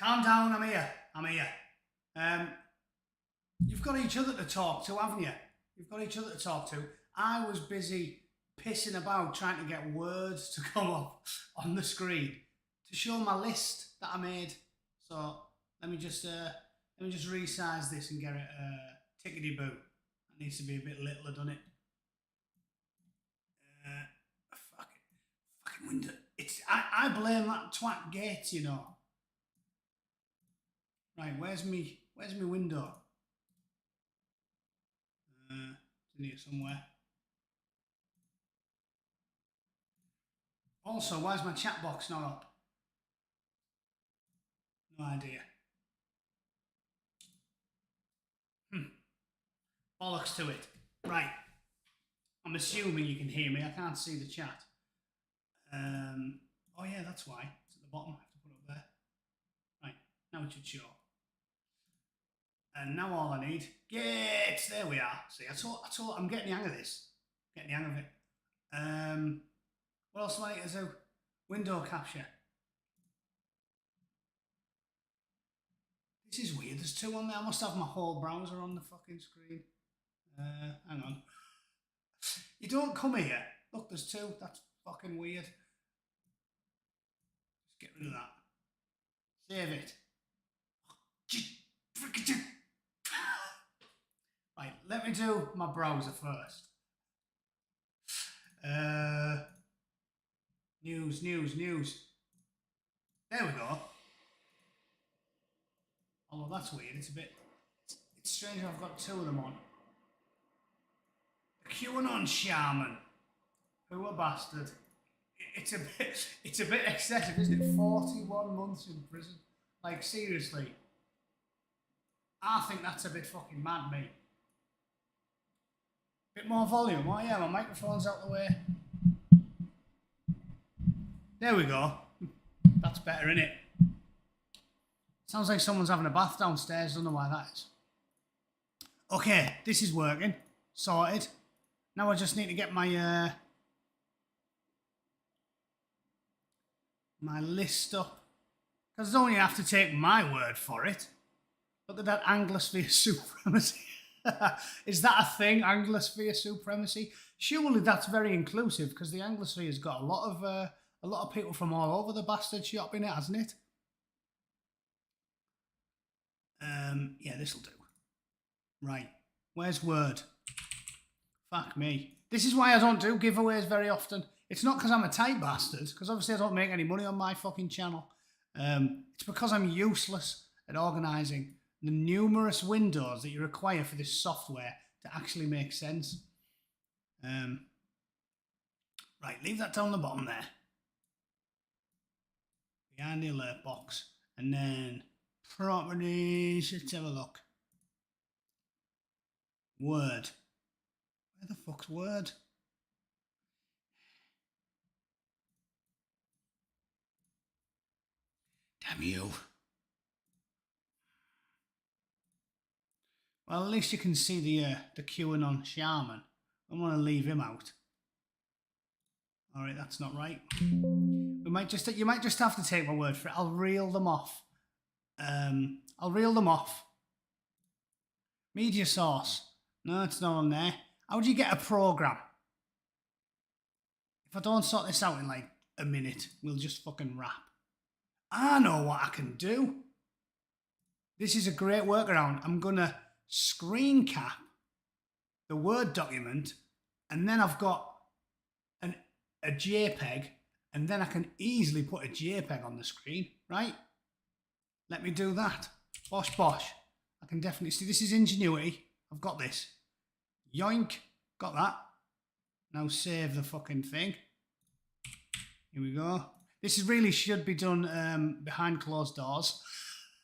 Calm down, I'm here. I'm here. You've got each other to talk to, haven't you? You've got each other to talk to. I was busy pissing about trying to get words to come up on the screen to show my list that I made. So let me just resize this and get it tickety boo. That needs to be a bit littler, doesn't it? Fucking window. I blame that twat Gates, you know. Right, where's me window? It's in here somewhere. Also, why's my chat box not up? No idea. Bollocks to it. Right. I'm assuming you can hear me. I can't see the chat. Oh yeah, that's why. It's at the bottom. I have to put it up there. Right. Now it should show. And now all I need, Gates, there we are. See, I told, I'm getting the hang of this. Getting the hang of it. What else do I need to do? Window capture. This is weird, there's two on there. I must have my whole browser on the fucking screen. Hang on. You don't come here. Look, there's two. That's fucking weird. Just get rid of that. Save it. Right, let me do my browser first. News. There we go. Although that's weird, it's strange I've got two of them on. The QAnon shaman. Who a bastard. It's a bit excessive, isn't it? 41 months in prison. Like, seriously. I think that's a bit fucking mad, mate. Bit more volume. Oh yeah, my microphone's out the way. There we go. That's better, innit? Sounds like someone's having a bath downstairs. Don't know why that is. Okay, this is working. Sorted. Now I just need to get my my list up. Because I don't even have to take my word for it. Look at that Anglosphere supremacy. Is that a thing, Anglosphere supremacy? Surely that's very inclusive because the Anglosphere has got a lot of people from all over the bastard shop in it, hasn't it? Yeah, this'll do. Right, where's Word? Fuck me. This is why I don't do giveaways very often. It's not because I'm a tight bastard, because obviously I don't make any money on my fucking channel. It's because I'm useless at organising the numerous windows that you require for this software to actually make sense. Right, leave that down the bottom there. Behind the alert box. And then properties, let's have a look. Word. Where the fuck's Word? Damn you. Well, at least you can see the QAnon shaman. I don't want to leave him out. All right, that's not right. You might just have to take my word for it. I'll reel them off. Media source. No, it's not on there. How do you get a program? If I don't sort this out in like a minute, we'll just fucking wrap. I know what I can do. This is a great workaround. I'm gonna screen cap the Word document, and then I've got a JPEG, and then I can easily put a JPEG on the screen, right? Let me do that. Bosh bosh. I can definitely see this is ingenuity. I've got this. Yoink. Got that. Now save the fucking thing. Here we go. This really should be done behind closed doors.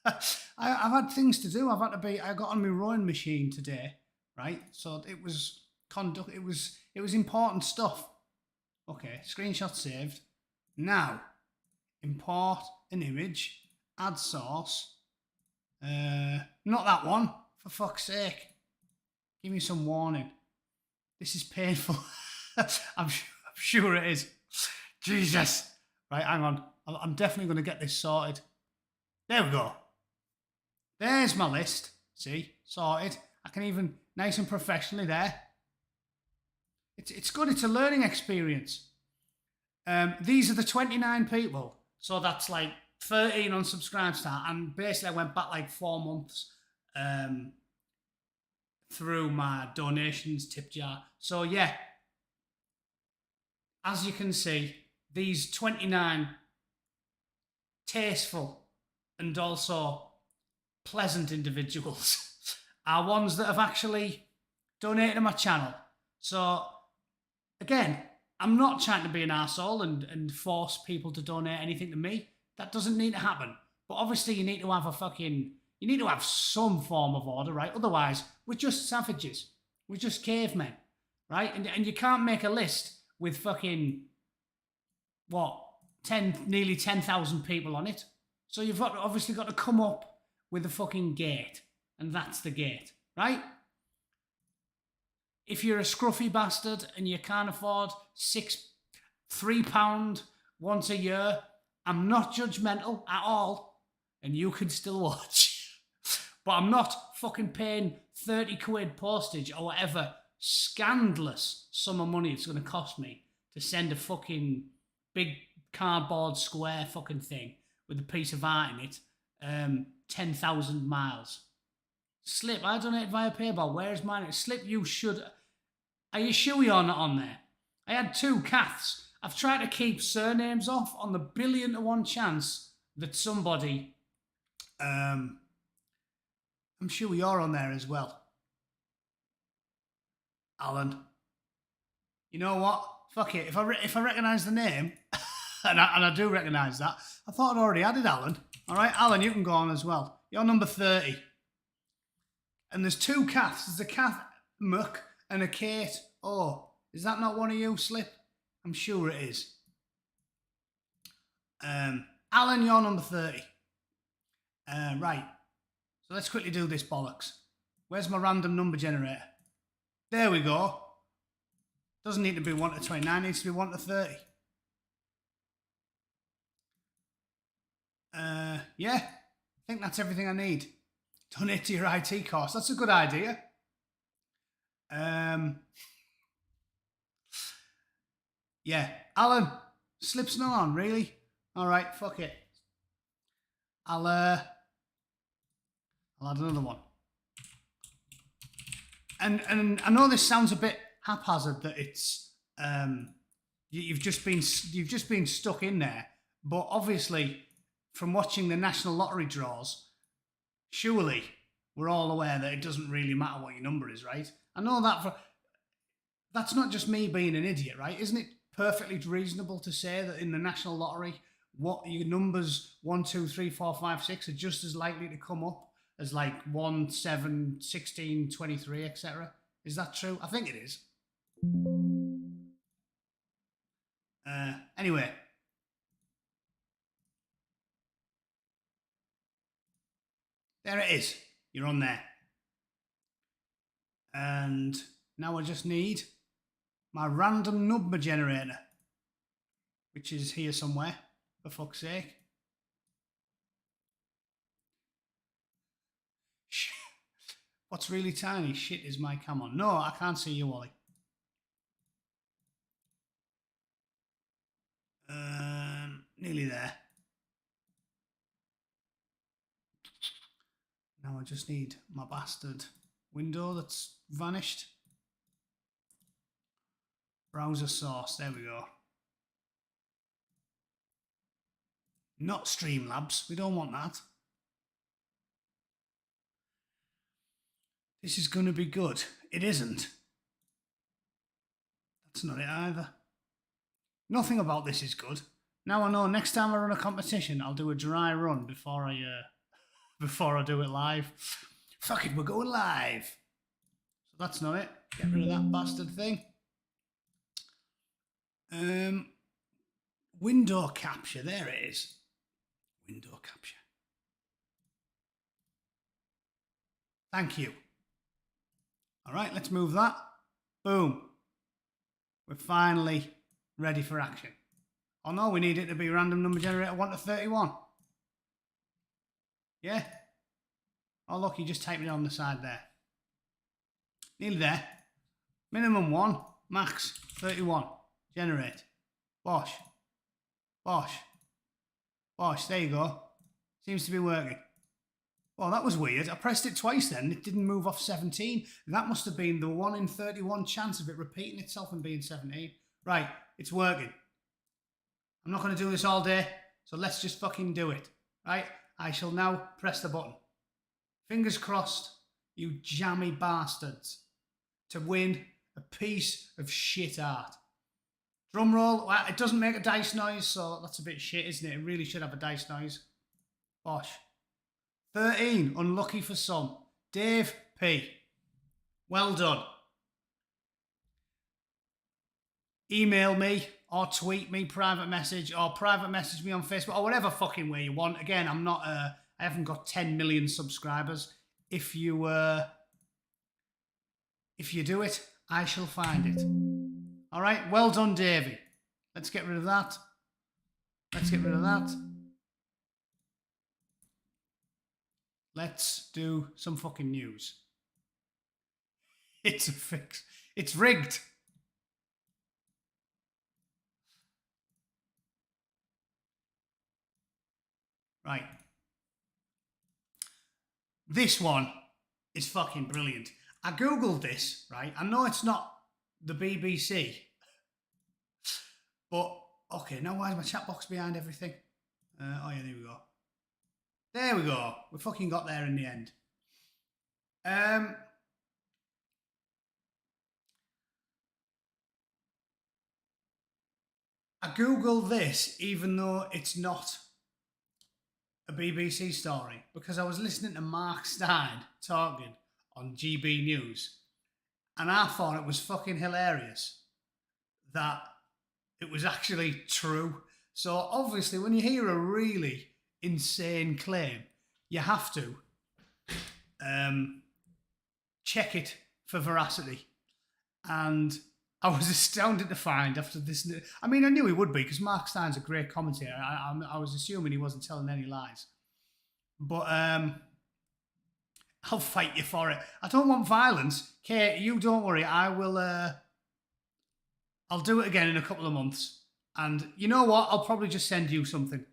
I've had things to do. I got on my rowing machine today, right? So it was important stuff. Okay, screenshot saved. Now, import an image, add source. Not that one, for fuck's sake. Give me some warning. This is painful. I'm sure it is. Jesus. Right, hang on. I'm definitely going to get this sorted. There we go. There's my list. See, sorted. I can even, nice and professionally there. It's good. It's a learning experience. These are the 29 people. So that's like 13 on Subscribe Star. And basically I went back like 4 months through my donations tip jar. So yeah, as you can see, these 29 tasteful and also pleasant individuals are ones that have actually donated to my channel. So again, I'm not trying to be an arsehole and force people to donate anything to me. That doesn't need to happen. But obviously you need to have you need to have some form of order, right? Otherwise, we're just savages. We're just cavemen, right? And you can't make a list with fucking, what, nearly 10,000 people on it. So you've obviously got to come up with a fucking gate. And that's the gate, right? If you're a scruffy bastard and you can't afford £3 once a year, I'm not judgmental at all, and you can still watch. But I'm not fucking paying 30 quid postage or whatever scandalous sum of money it's going to cost me to send a fucking big cardboard square fucking thing with a piece of art in it 10,000 miles. Slip, I donate via PayPal. Where's mine? Slip, you should. Are you sure you're not on there? I had 2 Kaths. I've tried to keep surnames off on the 1,000,000,000 to 1 chance that somebody. I'm sure you're on there as well. Alan. You know what? Fuck it. If I recognise the name, and I do recognise that, I thought I'd already added Alan. All right, Alan, you can go on as well. You're number 30. And there's 2 Kaths. There's a Kath Muck and a Kate. Oh, is that not one of you, Slip? I'm sure it is. Alan, you're number 30. Right. So let's quickly do this bollocks. Where's my random number generator? There we go. Doesn't need to be 1 to 29, needs to be 1 to 30. Yeah, I think that's everything I need. Donate to your IT costs. That's a good idea. Yeah, Alan, Slip's not on, really? All right, fuck it. I'll add another one. And I know this sounds a bit haphazard that it's you've just been stuck in there, but obviously from watching the National Lottery draws, surely we're all aware that it doesn't really matter what your number is, right? I know that's not just me being an idiot, right? Isn't it perfectly reasonable to say that in the National Lottery, what your numbers 1, 2, 3, 4, 5, 6 are just as likely to come up as like 1, 7, 16, 23, etc. Is that true? I think it is. Anyway. There it is. You're on there. And now I just need my random number generator, which is here somewhere, for fuck's sake. What's really tiny? Shit is my cam on. No, I can't see you, Wally. Nearly there. Now I just need my bastard window that's vanished. Browser source, there we go. Not Streamlabs, we don't want that. This is going to be good. It isn't. That's not it either. Nothing about this is good. Now I know next time I run a competition, I'll do a dry run before I do it live. Fuck it, we're going live. So that's not it. Get rid of that bastard thing. Window capture, there it is. Window capture. Thank you. All right, let's move that. Boom. We're finally ready for action. Oh no, we need it to be random number generator 1 to 31. Yeah? Oh, look, you just typed it on the side there. Nearly there. Minimum 1, max 31. Generate. Bosh. Bosh. Bosh, there you go. Seems to be working. Well, that was weird. I pressed it twice then. It didn't move off 17. That must have been the 1 in 31 chance of it repeating itself and being 17. Right, it's working. I'm not going to do this all day, so let's just fucking do it. Right, I shall now press the button. Fingers crossed, you jammy bastards, to win a piece of shit art. Drum roll. Well, it doesn't make a dice noise, so that's a bit shit, isn't it? It really should have a dice noise. Bosh. 13, unlucky for some. Dave P. Well done. Email me or tweet me, private message, or private message me on Facebook, or whatever fucking way you want. Again, I haven't got 10 million subscribers. If you do it, I shall find it. All right, well done, Davey. Let's get rid of that. Let's get rid of that. Let's do some fucking news. It's a fix. It's rigged. Right. This one is fucking brilliant. I googled this, right? I know it's not the BBC, but okay, now why is my chat box behind everything? Oh yeah, there we go. There we go. We fucking got there in the end. I googled this even though it's not a BBC story because I was listening to Mark Stein talking on GB News and I thought it was fucking hilarious that it was actually true. So obviously when you hear a really insane claim, you have to check it for veracity. And I was astounded to find after this. I mean, I knew he would be because Mark Stein's a great commentator. I was assuming he wasn't telling any lies. But I'll fight you for it. I don't want violence. Kate, you don't worry. I will. I'll do it again in a couple of months. And you know what? I'll probably just send you something.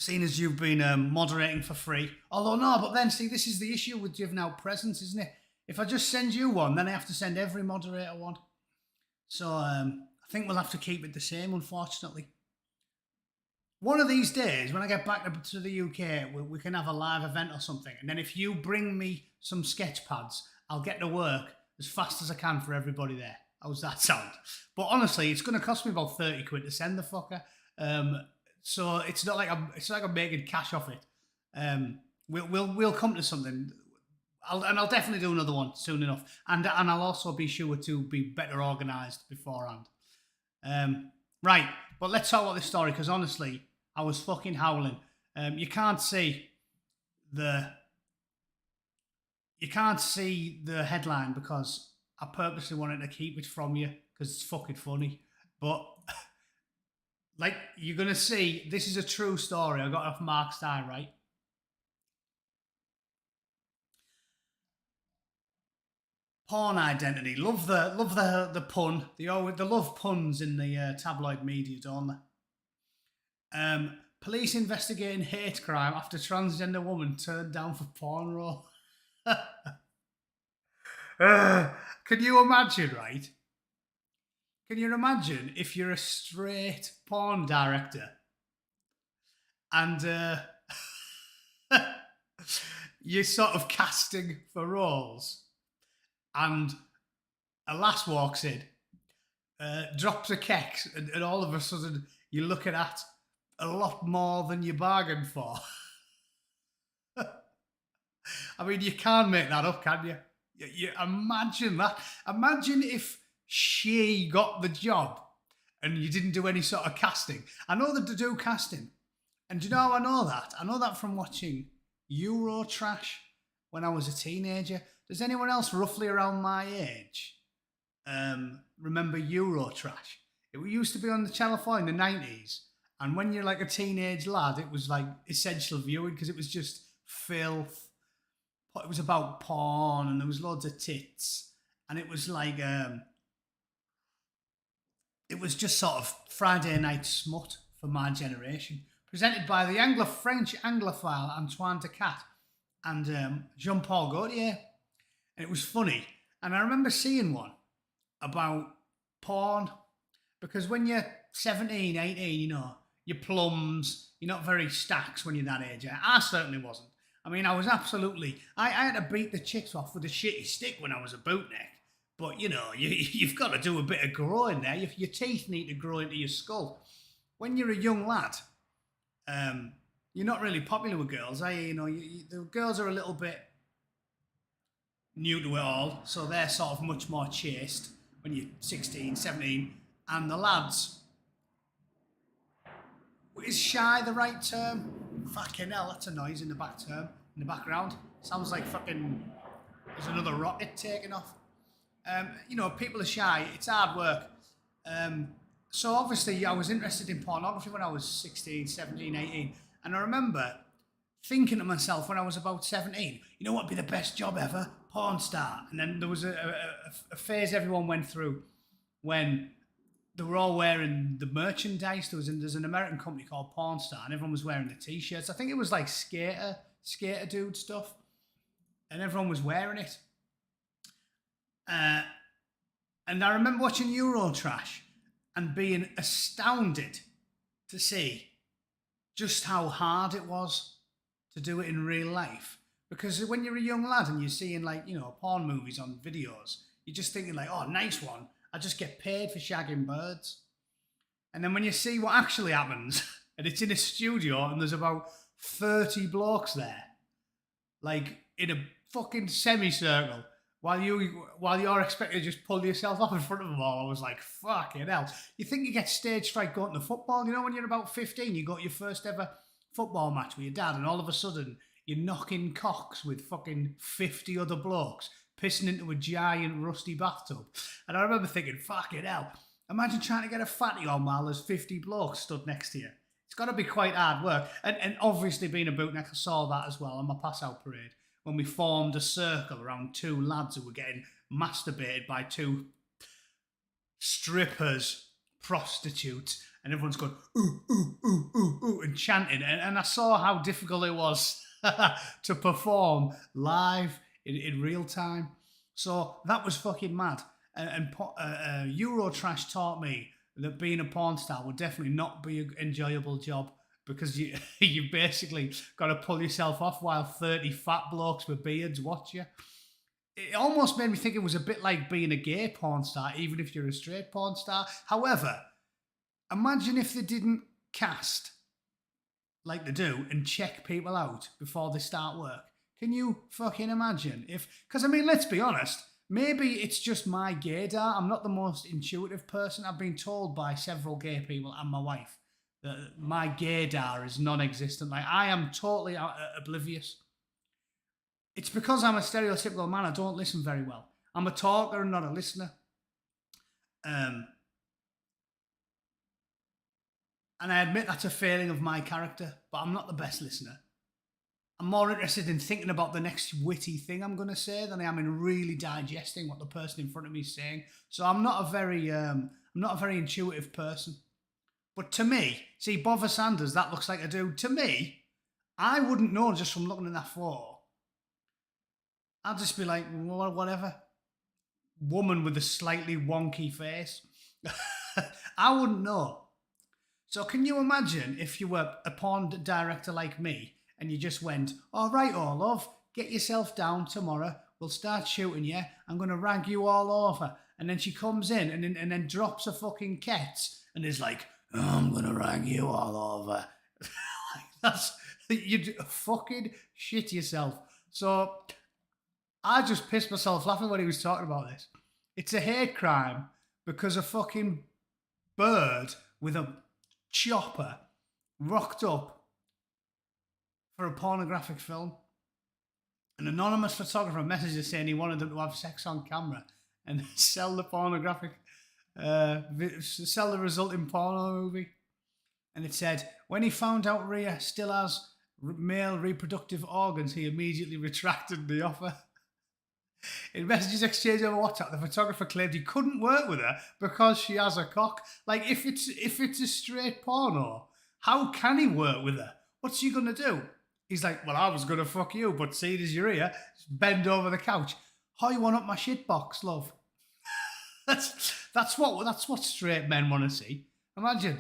Seeing as you've been moderating for free. Although, no, but then, see, this is the issue with giving out presents, isn't it? If I just send you one, then I have to send every moderator one. So I think we'll have to keep it the same, unfortunately. One of these days, when I get back to the UK, we can have a live event or something. And then if you bring me some sketch pads, I'll get to work as fast as I can for everybody there. How's that sound? But honestly, it's going to cost me about 30 quid to send the fucker. So it's not like I'm making cash off it. We'll come to something. I'll definitely do another one soon enough, and I'll also be sure to be better organised beforehand. Right, but let's talk about this story because honestly, I was fucking howling. You can't see the headline because I purposely wanted to keep it from you because it's fucking funny. But like you're gonna see, this is a true story. I got it off Mark Stein, right? Porn identity. Love the pun. They love puns in the tabloid media, don't they? Police investigating hate crime after transgender woman turned down for porn role. Can you imagine, right? Can you imagine if you're a straight porn director and you're sort of casting for roles and a lass walks in, drops a kex, and all of a sudden you're looking at a lot more than you bargained for. I mean, you can't make that up, can you? You imagine that. Imagine if she got the job and you didn't do any sort of casting. I know that they do casting. And do you know how I know that? I know that from watching Eurotrash when I was a teenager. Does anyone else roughly around my age remember Eurotrash? It used to be on the Channel 4 in the 90s. And when you're like a teenage lad, it was like essential viewing because it was just filth. It was about porn and there was loads of tits. And it was like, it was just sort of Friday night smut for my generation. Presented by the French Anglophile Antoine Decat and Jean-Paul Gaultier. And it was funny. And I remember seeing one about porn because when you're 17, 18, you know, you're plums, you're not very stacks when you're that age. I certainly wasn't. I mean, I was absolutely... I had to beat the chicks off with a shitty stick when I was a bootneck. But, you know, you've got to do a bit of growing there. Your teeth need to grow into your skull. When you're a young lad, you're not really popular with girls. You know, the girls are a little bit new to it all, so they're sort of much more chaste when you're 16, 17. And the lads... Is shy the right term? Fucking hell, that's a noise in the background. Sounds like fucking... There's another rocket taking off. You know, people are shy. It's hard work. So obviously I was interested in pornography when I was 16, 17, 18. And I remember thinking to myself when I was about 17, you know what would be the best job ever? Porn star. And then there was a phase everyone went through when they were all wearing the merchandise. There's an American company called Porn Star and everyone was wearing the t-shirts. I think it was like skater dude stuff. And everyone was wearing it. And I remember watching Eurotrash and being astounded to see just how hard it was to do it in real life. Because when you're a young lad and you're seeing like, you know, porn movies on videos, you're just thinking like, oh, nice one. I just get paid for shagging birds. And then when you see what actually happens, and it's in a studio and there's about 30 blokes there, like in a fucking semicircle, while you're expected to just pull yourself up in front of them all, I was like, fucking hell. You think you get stage fright going to football? You know, when you're about 15, you got your first ever football match with your dad, and all of a sudden, you're knocking cocks with fucking 50 other blokes, pissing into a giant rusty bathtub. And I remember thinking, fucking hell, imagine trying to get a fatty on while there's 50 blokes stood next to you. It's got to be quite hard work. And obviously being a bootneck, I saw that as well on my pass-out parade, when we formed a circle around two lads who were getting masturbated by two strippers, prostitutes, and everyone's going, ooh, ooh, ooh, ooh, ooh, and chanting. And I saw how difficult it was to perform live in real time. So that was fucking mad. And Eurotrash taught me that being a porn star would definitely not be an enjoyable job, because you basically got to pull yourself off while 30 fat blokes with beards watch you. It almost made me think it was a bit like being a gay porn star, even if you're a straight porn star. However, imagine if they didn't cast like they do and check people out before they start work. Can you fucking imagine if... Because, I mean, let's be honest, maybe it's just my gaydar. I'm not the most intuitive person. I've been told by several gay people and my wife that my gaydar is non-existent. Like, I am totally oblivious. It's because I'm a stereotypical man. I don't listen very well. I'm a talker and not a listener. And I admit that's a failing of my character, but I'm not the best listener. I'm more interested in thinking about the next witty thing I'm going to say than I am in really digesting what the person in front of me is saying. So I'm not a very intuitive person. But to me, see, Bother Sanders, that looks like a dude. To me, I wouldn't know just from looking at that photo. I'd just be like, well, whatever. Woman with a slightly wonky face. I wouldn't know. So can you imagine if you were a porn director like me and you just went, all right, love, get yourself down tomorrow. We'll start shooting you. I'm going to rag you all over. And then she comes in and then drops a fucking Kets and is like, oh, I'm going to rag you all over. You'd fucking shit yourself. So I just pissed myself laughing when he was talking about this. It's a hate crime because a fucking bird with a chopper rocked up for a pornographic film. An anonymous photographer messaged us saying he wanted them to have sex on camera and sell the pornographic, sell the resulting porno movie. And it said, when he found out Rhea still has male reproductive organs, he immediately retracted the offer. In messages exchanged over WhatsApp, the photographer claimed he couldn't work with her because she has a cock. Like, if it's a straight porno, how can he work with her? What's she gonna do? He's like, well, I was gonna fuck you, but seeing as you're here, just bend over the couch. How you want up my shit box, love? that's what straight men want to see. Imagine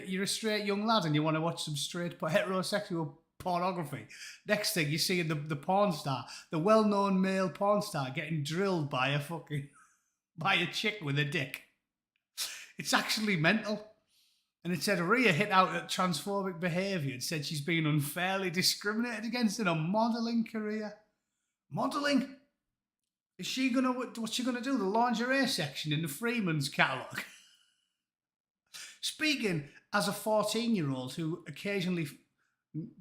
you're a straight young lad and you want to watch some straight heterosexual pornography. Next thing you see the porn star, the well-known male porn star, getting drilled by a chick with a dick. It's actually mental. And it said Rhea hit out at transphobic behaviour and said she's been unfairly discriminated against in a modelling career. Modelling? What's she gonna do? The lingerie section in the Freeman's catalogue? Speaking as a 14-year-old who occasionally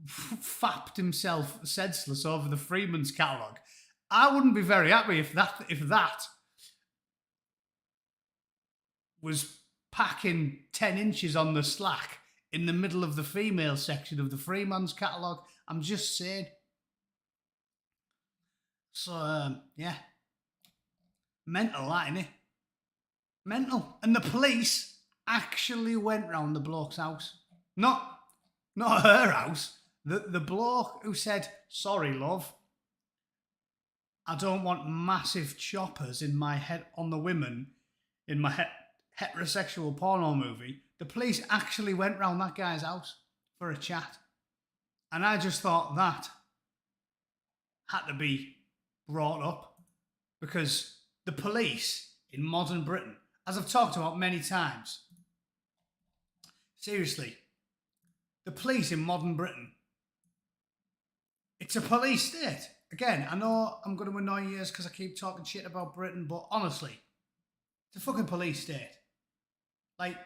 fapped himself senseless over the Freeman's catalogue, I wouldn't be very happy if that was packing 10 inches on the slack in the middle of the female section of the Freeman's catalogue. I'm just saying. So, yeah. Mental, that, innit? Mental. And the police actually went round the bloke's house. Not her house. The bloke who said, sorry, love, I don't want massive choppers in my head on the women in my heterosexual porno movie. The police actually went round that guy's house for a chat. And I just thought that had to be brought up, because the police in modern Britain, as I've talked about many times, seriously, the police in modern Britain, it's a police state. Again, I know I'm going to annoy you because I keep talking shit about Britain, but honestly, it's a fucking police state. Like,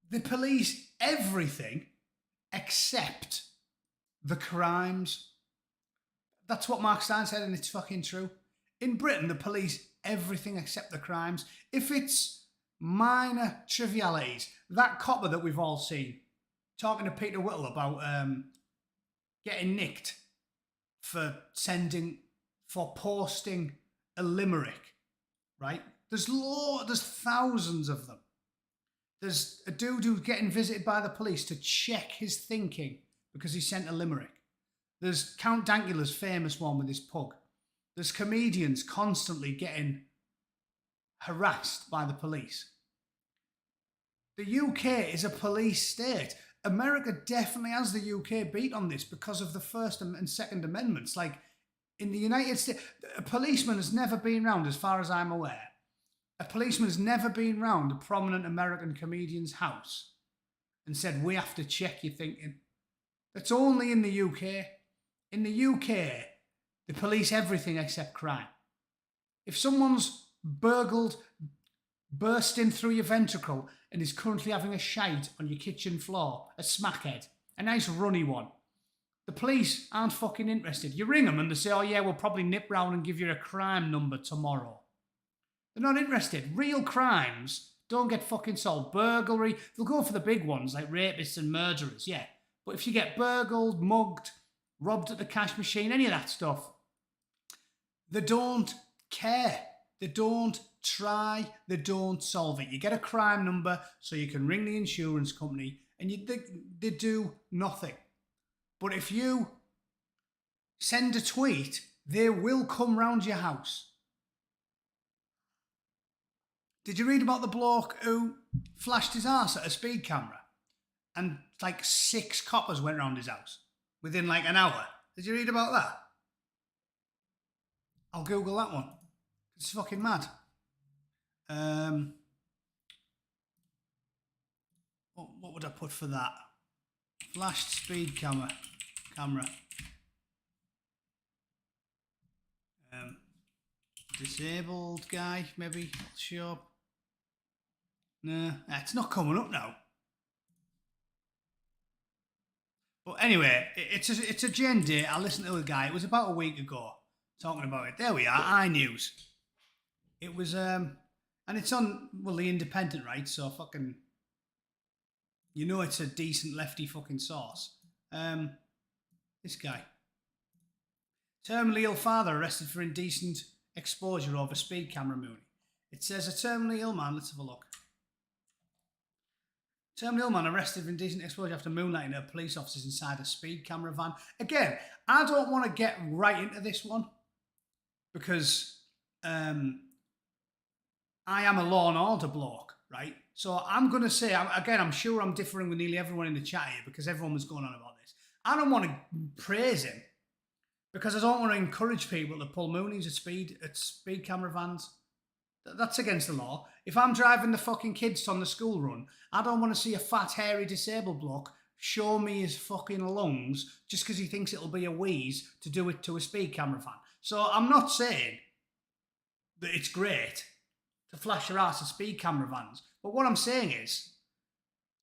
they police everything except the crimes. That's what Mark Stein said, and it's fucking true. In Britain, the police everything except the crimes. If it's minor trivialities, that copper that we've all seen talking to Peter Whittle about getting nicked for posting a limerick, right? There's thousands of them. There's a dude who's getting visited by the police to check his thinking because he sent a limerick. There's Count Dankula's famous one with his pug. There's comedians constantly getting harassed by the police. The UK is a police state. America definitely has the UK beat on this because of the First and Second Amendments. Like, in the United States, a policeman has never been round, as far as I'm aware. A policeman has never been round a prominent American comedian's house and said, we have to check your thinking. That's only in the UK. In the UK, they police everything except crime. If someone's burst in through your ventricle and is currently having a shite on your kitchen floor, a smackhead, a nice runny one, the police aren't fucking interested. You ring them and they say, oh yeah, we'll probably nip round and give you a crime number tomorrow. They're not interested. Real crimes don't get fucking solved. Burglary, they'll go for the big ones like rapists and murderers, yeah. But if you get burgled, mugged, robbed at the cash machine, any of that stuff, they don't care. They don't try. They don't solve it. You get a crime number so you can ring the insurance company and they do nothing. But if you send a tweet, they will come round your house. Did you read about the bloke who flashed his arse at a speed camera and like 6 coppers went round his house within like an hour? Did you read about that? I'll Google that one. It's fucking mad. What would I put for that? Flashed speed camera. Disabled guy, maybe. Sure. No, it's not coming up now. But anyway, it's a Gen Day. I listened to a guy. It was about a week ago talking about it. There we are. iNews. It was and it's on the Independent, right? So fucking You know it's a decent lefty fucking source. This guy. Terminally ill father arrested for indecent exposure over speed camera mooning. It says a terminally ill man, let's have a look. Terminally ill man arrested for indecent exposure after moonlighting at police officers inside a speed camera van. Again, I don't want to get right into this one because I am a law and order bloke, right? So I'm going to say, again, I'm sure I'm differing with nearly everyone in the chat here because everyone was going on about this. I don't want to praise him because I don't want to encourage people to pull moonies at speed camera vans. That's against the law. If I'm driving the fucking kids on the school run, I don't want to see a fat, hairy, disabled bloke show me his fucking lungs just because he thinks it'll be a wheeze to do it to a speed camera van. So I'm not saying that it's great to flash your ass at speed camera vans, but what I'm saying is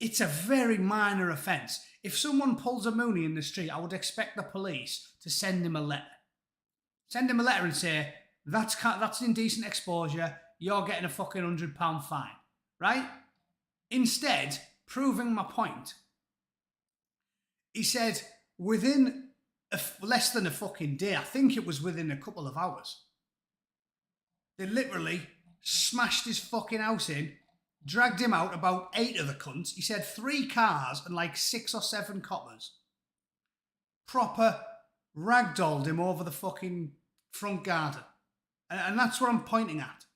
it's a very minor offence. If someone pulls a moonie in the street, I would expect the police to send him a letter. Send him a letter and say, that's indecent exposure, you're getting a fucking £100 fine, right? Instead, proving my point, he said within less than a fucking day, I think it was within a couple of hours, they literally smashed his fucking house in, dragged him out, about 8 of the cunts. He said 3 cars and like 6 or 7 coppers. Proper ragdolled him over the fucking front garden. And that's what I'm pointing at.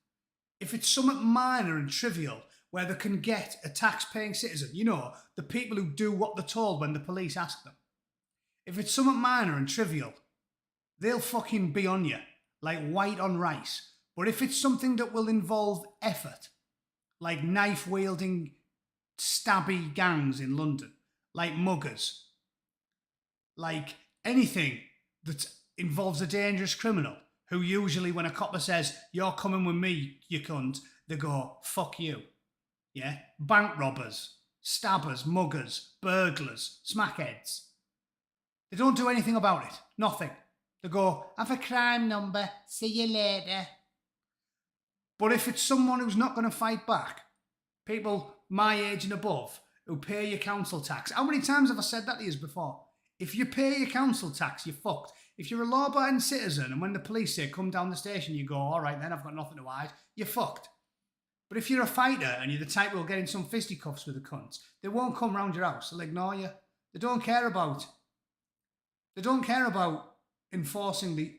If it's something minor and trivial where they can get a tax-paying citizen, you know, the people who do what they're told when the police ask them. If it's something minor and trivial, they'll fucking be on you like white on rice. But if it's something that will involve effort, like knife-wielding stabby gangs in London, like muggers, like anything that involves a dangerous criminal, who usually, when a copper says, you're coming with me, you cunt, they go, fuck you. Yeah? Bank robbers, stabbers, muggers, burglars, smackheads. They don't do anything about it. Nothing. They go, have a crime number, see you later. But if it's someone who's not going to fight back, people my age and above, who pay your council tax, how many times have I said that to you before? If you pay your council tax, you're fucked. If you're a law-abiding citizen and when the police say, come down the station, you go, all right then, I've got nothing to hide, you're fucked. But if you're a fighter and you're the type who'll get in some fisticuffs with the cunts, they won't come round your house, they'll ignore you. They don't care about enforcing the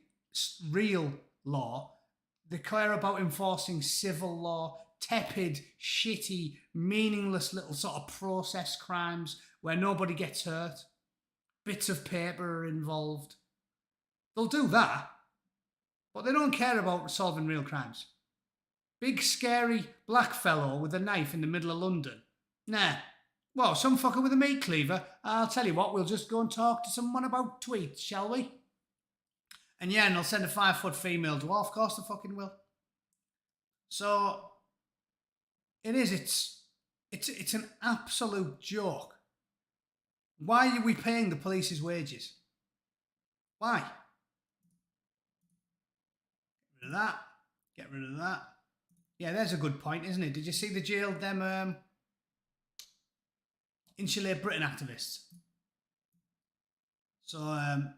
real law. They care about enforcing civil law, tepid, shitty, meaningless little sort of process crimes where nobody gets hurt. Bits of paper are involved. They'll do that, but they don't care about solving real crimes. Big, scary black fellow with a knife in the middle of London. Nah. Well, some fucker with a meat cleaver. I'll tell you what, we'll just go and talk to someone about tweets, shall we? And yeah, and they'll send a 5-foot female dwarf. Of course they fucking will. So, it is. It's an absolute joke. Why are we paying the police's wages? Why? Get rid of that. Get rid of that. Yeah, there's a good point, isn't it? Did you see the jailed them Insulate Britain activists? So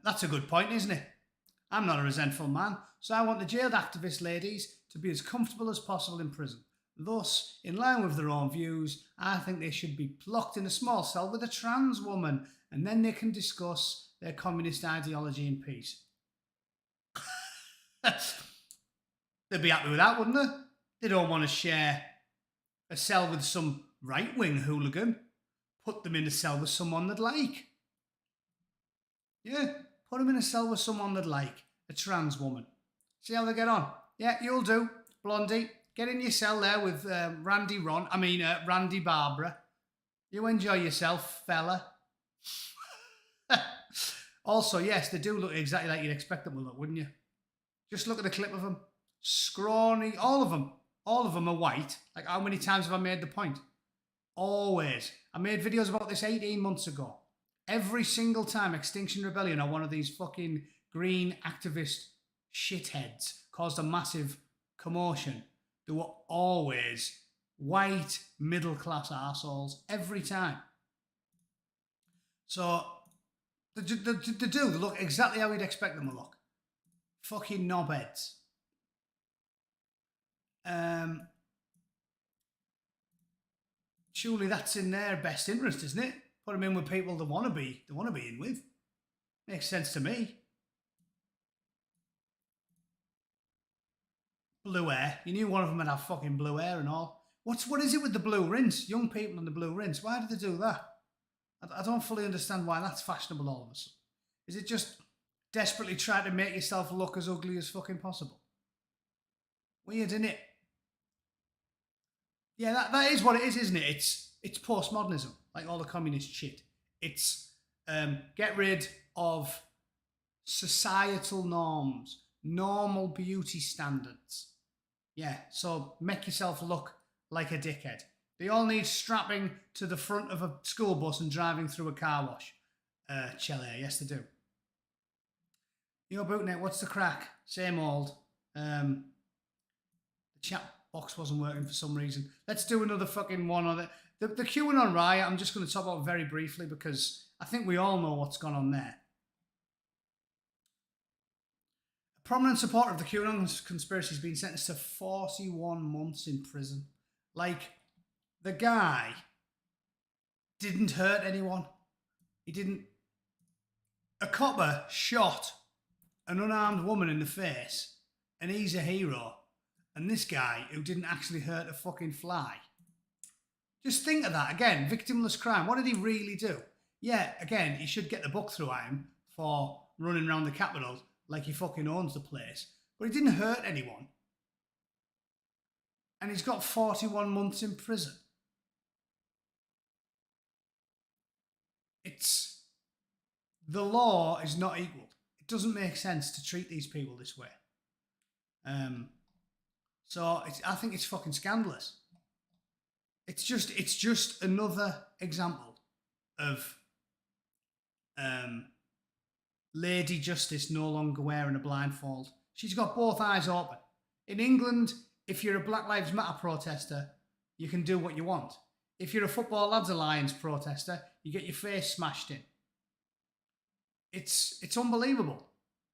that's a good point, isn't it? I'm not a resentful man, so I want the jailed activist ladies to be as comfortable as possible in prison. Thus, in line with their own views, I think they should be locked in a small cell with a trans woman, and then they can discuss their communist ideology in peace. They'd be happy with that, wouldn't they? They don't want to share a cell with some right-wing hooligan. Put them in a cell with someone they'd like. Yeah, put them in a cell with someone they'd like. A trans woman. See how they get on. Yeah, you'll do. Blondie, get in your cell there with Randy Barbara. You enjoy yourself, fella. Also, yes, they do look exactly like you'd expect them to look, wouldn't you? Just look at the clip of them. Scrawny, all of them. All of them are white. Like, how many times have I made the point? Always. I made videos about this 18 months ago. Every single time Extinction Rebellion or one of these fucking green activist shitheads caused a massive commotion, they were always white, middle-class arseholes. Every time. So they look exactly how you'd expect them to look. Fucking knobheads. Surely that's in their best interest, isn't it? Put them in with people they want to be in with. Makes sense to me. Blue hair. You knew one of them would have fucking blue hair and all. What is it with the blue rinse? Young people and the blue rinse. Why do they do that? I don't fully understand why that's fashionable all of a sudden. Is it just desperately trying to make yourself look as ugly as fucking possible? Weird, isn't it? Yeah, that is what it is, isn't it? It's postmodernism, like all the communist shit. It's get rid of societal norms, normal beauty standards. Yeah, so make yourself look like a dickhead. They all need strapping to the front of a school bus and driving through a car wash. Chile, yes they do. Yo, Bootneck, what's the crack? Same old. The chat box wasn't working for some reason. Let's do another fucking one on it. The QAnon riot, I'm just going to talk about very briefly because I think we all know what's gone on there. A prominent supporter of the QAnon conspiracy has been sentenced to 41 months in prison. Like, the guy didn't hurt anyone. He didn't. A copper shot an unarmed woman in the face, and he's a hero. And this guy who didn't actually hurt a fucking fly. Just think of that again. Victimless crime. What did he really do? Yeah, again, he should get the book through at him for running around the Capitol like he fucking owns the place. But he didn't hurt anyone. And he's got 41 months in prison. The law is not equal. It doesn't make sense to treat these people this way. So I think it's fucking scandalous. It's just another example of Lady Justice no longer wearing a blindfold. She's got both eyes open. In England, if you're a Black Lives Matter protester, you can do what you want. If you're a Football Lads Alliance protester, you get your face smashed in. It's unbelievable.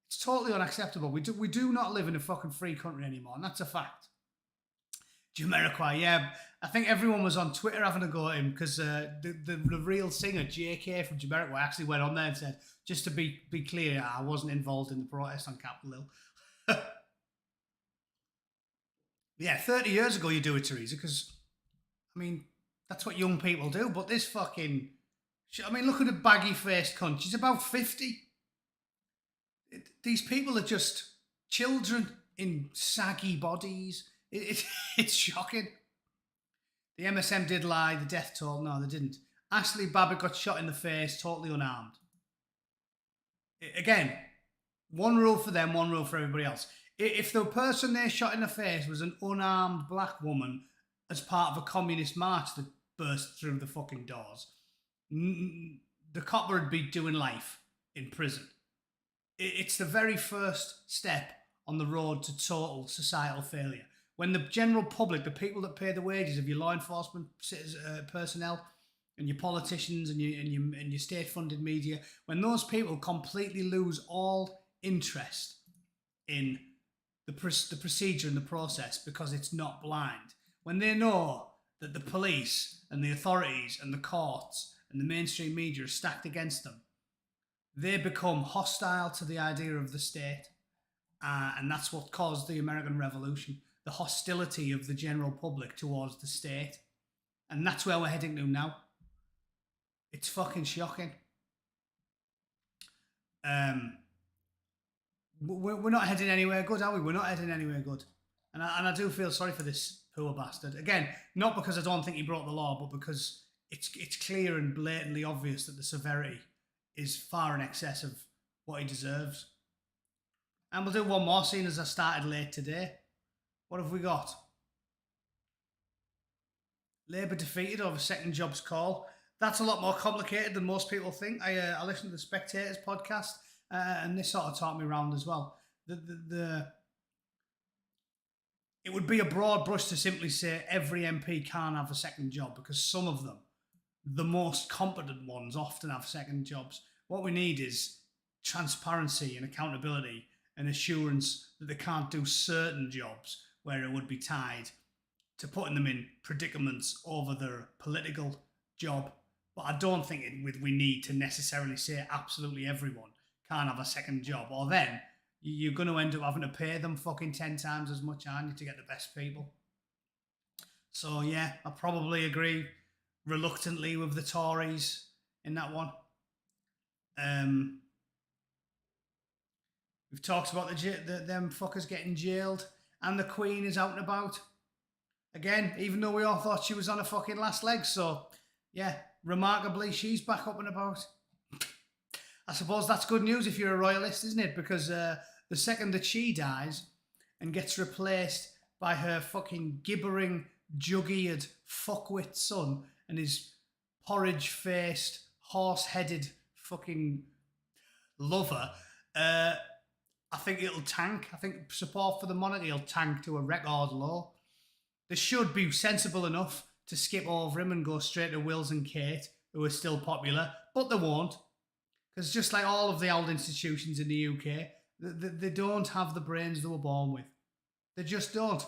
It's totally unacceptable. We do not live in a fucking free country anymore, and that's a fact. Jamiroquai, yeah. I think everyone was on Twitter having a go at him because the real singer, JK from Jamiroquai, actually went on there and said, just to be clear, I wasn't involved in the protest on Capitol Hill. Yeah, 30 years ago you do it, Teresa, because, I mean, that's what young people do. But this fucking... I mean, look at the baggy-faced cunt. She's about 50. These people are just children in saggy bodies. It's shocking. The MSM did lie. The death toll, no, they didn't. Ashley Babbitt got shot in the face, totally unarmed. Again, one rule for them, one rule for everybody else. If the person they shot in the face was an unarmed black woman as part of a communist march that burst through the fucking doors, the copper would be doing life in prison. It's the very first step on the road to total societal failure. When the general public, the people that pay the wages of your law enforcement personnel and your politicians and your state-funded media, when those people completely lose all interest in the procedure and the process because it's not blind, when they know that the police and the authorities and the courts and the mainstream media are stacked against them, they become hostile to the idea of the state. And that's what caused the American Revolution, the hostility of the general public towards the state. And that's where we're heading to now. It's fucking shocking. We're not heading anywhere good, are we? We're not heading anywhere good. And I do feel sorry for this poor bastard. Again, not because I don't think he broke the law, but because it's clear and blatantly obvious that the severity is far in excess of what he deserves. And we'll do one more, seeing as I started late today. What have we got? Labour defeated over second jobs call. That's a lot more complicated than most people think. I listened to the Spectators podcast, and this sort of taught me around as well. It would be a broad brush to simply say every MP can't have a second job, because some of them, the most competent ones often have second jobs. What we need is transparency and accountability and assurance that they can't do certain jobs where it would be tied to putting them in predicaments over their political job. But I don't think we need to necessarily say absolutely everyone can't have a second job, or then you're going to end up having to pay them fucking 10 times as much, aren't you, to get the best people? So yeah, I probably agree reluctantly with the Tories in that one. We've talked about them fuckers getting jailed, and the Queen is out and about again, even though we all thought she was on her fucking last leg. So yeah, remarkably, she's back up and about. I suppose that's good news if you're a royalist, isn't it? Because the second that she dies and gets replaced by her fucking gibbering, jug-eared fuckwit son and his porridge-faced, horse-headed fucking lover, I think it'll tank. I think support for the monarchy will tank to a record low. They should be sensible enough to skip over him and go straight to Wills and Kate, who are still popular, but they won't. Because just like all of the old institutions in the UK, they don't have the brains they were born with. They just don't.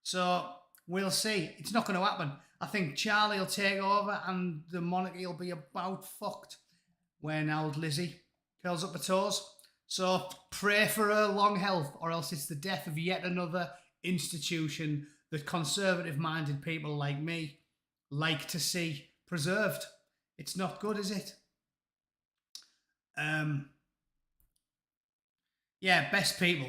So we'll see. It's not going to happen. I think Charlie will take over and the monarchy will be about fucked when old Lizzie curls up her toes. So pray for her long health, or else it's the death of yet another institution that conservative-minded people like me like to see preserved. It's not good, is it? Yeah, best people.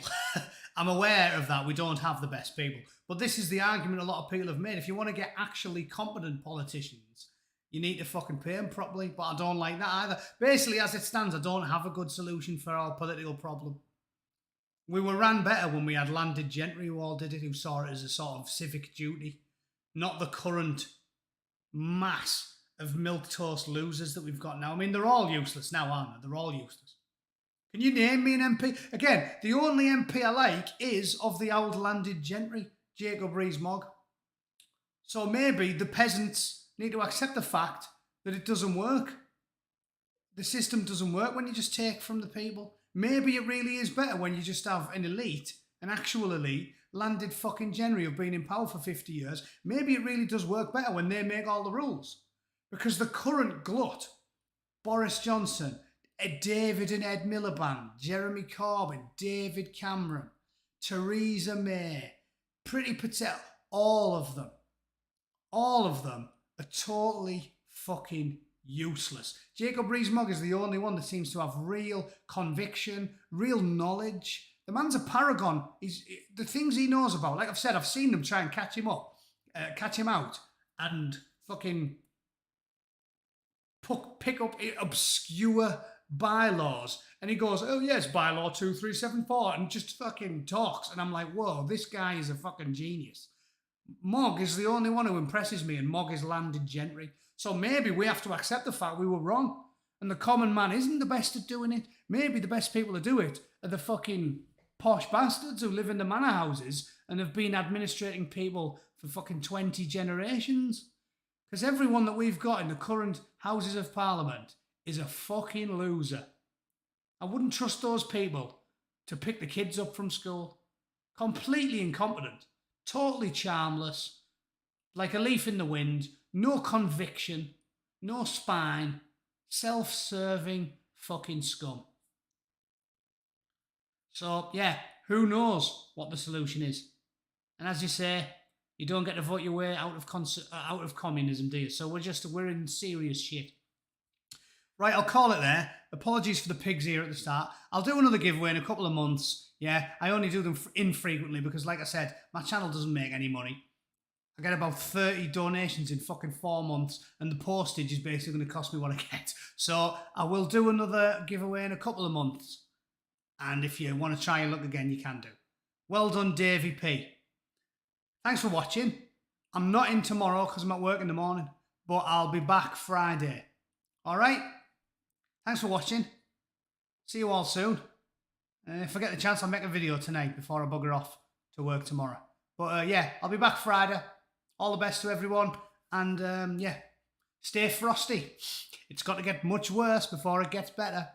I'm aware of that. We don't have the best people. But this is the argument a lot of people have made. If you want to get actually competent politicians, you need to fucking pay them properly. But I don't like that either. Basically, as it stands, I don't have a good solution for our political problem. We were ran better when we had landed gentry who all did it, who saw it as a sort of civic duty, not the current mass of milquetoast losers that we've got now. I mean, they're all useless now, aren't they? They're all useless. Can you name me an MP? Again, the only MP I like is of the old landed gentry, Jacob Rees-Mogg. So maybe the peasants need to accept the fact that it doesn't work. The system doesn't work when you just take from the people. Maybe it really is better when you just have an elite, an actual elite, landed fucking gentry who've been in power for 50 years. Maybe it really does work better when they make all the rules. Because the current glut, Boris Johnson, David and Ed Miliband, Jeremy Corbyn, David Cameron, Theresa May, Priti Patel, all of them are totally fucking useless. Jacob Rees-Mogg is the only one that seems to have real conviction, real knowledge. The man's a paragon. The things he knows about, like I've said, I've seen them try and catch him out, and fucking pick up obscure bylaws, and he goes, oh yes, bylaw 2374, and just fucking talks, and I'm like, whoa, this guy is a fucking genius. Mogg is the only one who impresses me, and Mogg is landed gentry. So maybe we have to accept the fact we were wrong, and the common man isn't the best at doing it. Maybe the best people to do it are the fucking posh bastards who live in the manor houses and have been administrating people for fucking 20 generations. Because everyone that we've got in the current Houses of Parliament is a fucking loser. I wouldn't trust those people to pick the kids up from school. Completely incompetent. Totally charmless. Like a leaf in the wind. No conviction. No spine. Self-serving fucking scum. So, yeah, who knows what the solution is? And as you say, you don't get to vote your way out of communism, do you? So we're in serious shit. Right, I'll call it there. Apologies for the pigs here at the start. I'll do another giveaway in a couple of months. Yeah, I only do them infrequently because, like I said, my channel doesn't make any money. I get about 30 donations in fucking 4 months, and the postage is basically going to cost me what I get. So I will do another giveaway in a couple of months. And if you want to try and look again, you can do. Well done, Davey P. Thanks for watching. I'm not in tomorrow because I'm at work in the morning, but I'll be back Friday. All right? Thanks for watching. See you all soon. If I get the chance, I'll make a video tonight before I bugger off to work tomorrow. But yeah, I'll be back Friday. All the best to everyone. And yeah, Stay frosty. It's got to get much worse before it gets better.